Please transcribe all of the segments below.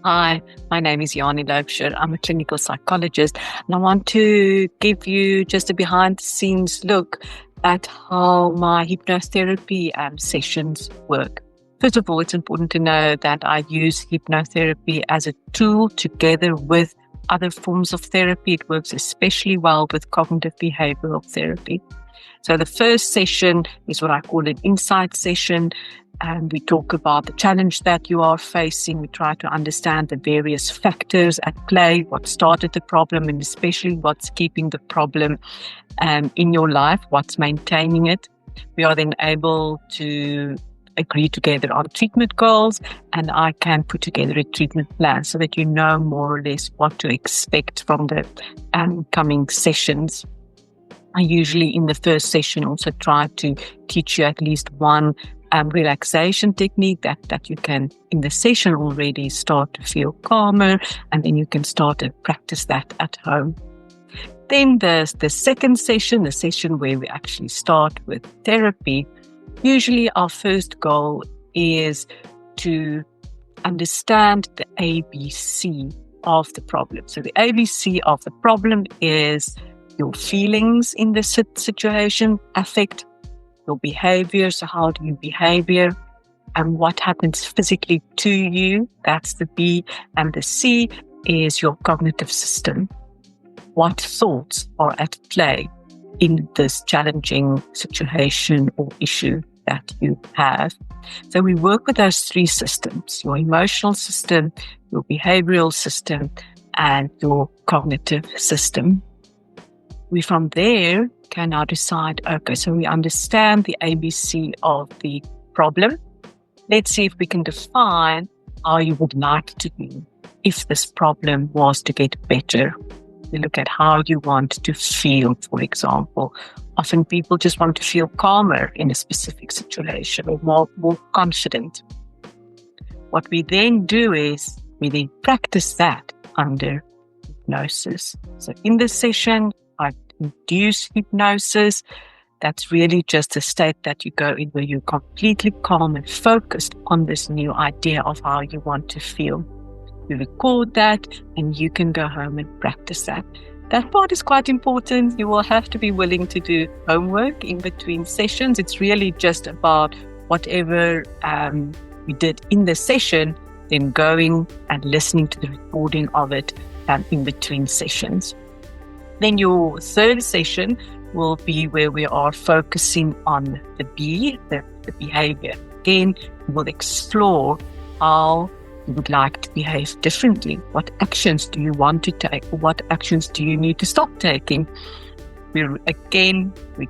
Hi, my name is Janie Loubser. I'm a clinical psychologist, and I want to give you just a behind-the-scenes look at how my hypnotherapy sessions work. First of all, it's important to know that I use hypnotherapy as a tool together with other forms of therapy. It works especially well with cognitive behavioural therapy. So the first session is what I call an insight session. And we talk about the challenge that you are facing. We try to understand the various factors at play, what started the problem, and especially what's keeping the problem in your life, what's maintaining it. We are then able to agree together on treatment goals, and I can put together a treatment plan so that you know more or less what to expect from the coming sessions. I usually in the first session also try to teach you at least one relaxation technique that you can in the session already start to feel calmer, and then you can start to practice that at home. Then there's the second session, the session where we actually start with therapy. Usually our first goal is to understand the ABC of the problem. So the ABC of the problem is your feelings in the situation affect your behavior. So how do you behave, and what happens physically to you? That's the B. And the C is your cognitive system. What thoughts are at play in this challenging situation or issue that you have? So we work with those three systems: your emotional system, your behavioral system, and your cognitive system. We from there can now decide, okay, so we understand the ABC of the problem. Let's see if we can define how you would like to be if this problem was to get better. We look at how you want to feel, for example. Often people just want to feel calmer in a specific situation or more confident. What we then do is we then practice that under hypnosis. So in this session, I induce hypnosis. That's really just a state that you go in where you're completely calm and focused on this new idea of how you want to feel. You record that and you can go home and practice that. That part is quite important. You will have to be willing to do homework in between sessions. It's really just about whatever we did in the session, then going and listening to the recording of it in between sessions. Then your third session will be where we are focusing on the B, the behavior. Again, we will explore how you would like to behave differently. What actions do you want to take? What actions do you need to stop taking? We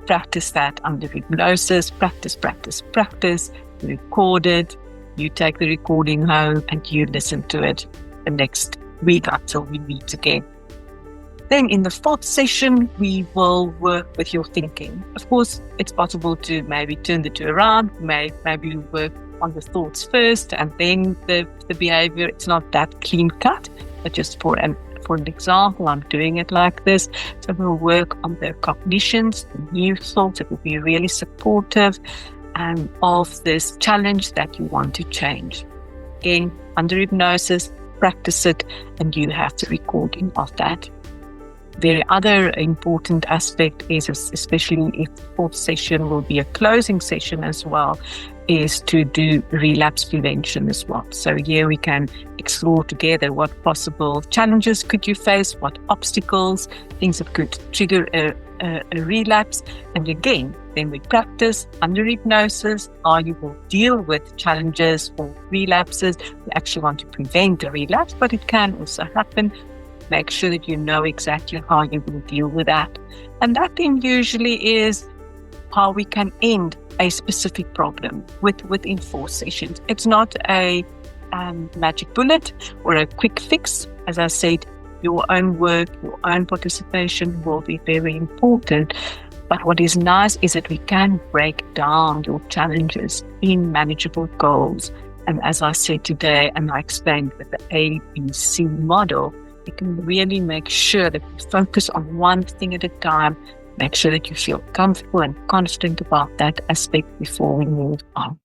practice that under hypnosis. Practice. We record it. You take the recording home and you listen to it the next week until we meet again. Then in the fourth session, we will work with your thinking. Of course, it's possible to maybe turn the two around, maybe work on the thoughts first and then the behavior. It's not that clean cut, but just for an example, I'm doing it like this. So we'll work on the cognitions, the new thoughts. It will be really supportive of this challenge that you want to change. Again, under hypnosis, practice it, and you have the recording of that. Very other important aspect is, especially if the fourth session will be a closing session as well, is to do relapse prevention as well. So here we can explore together what possible challenges could you face, what obstacles, things that could trigger a relapse. And again, then we practice under hypnosis how you will deal with challenges or relapses. We actually want to prevent a relapse, but it can also happen. Make sure that you know exactly how you will deal with that. And that then usually is how we can end a specific problem within 4 sessions. It's not a magic bullet or a quick fix. As I said, your own work, your own participation will be very important. But what is nice is that we can break down your challenges in manageable goals. And as I said today, and I explained with the ABC model, you can really make sure that you focus on one thing at a time. Make sure that you feel comfortable and confident about that aspect before we move on.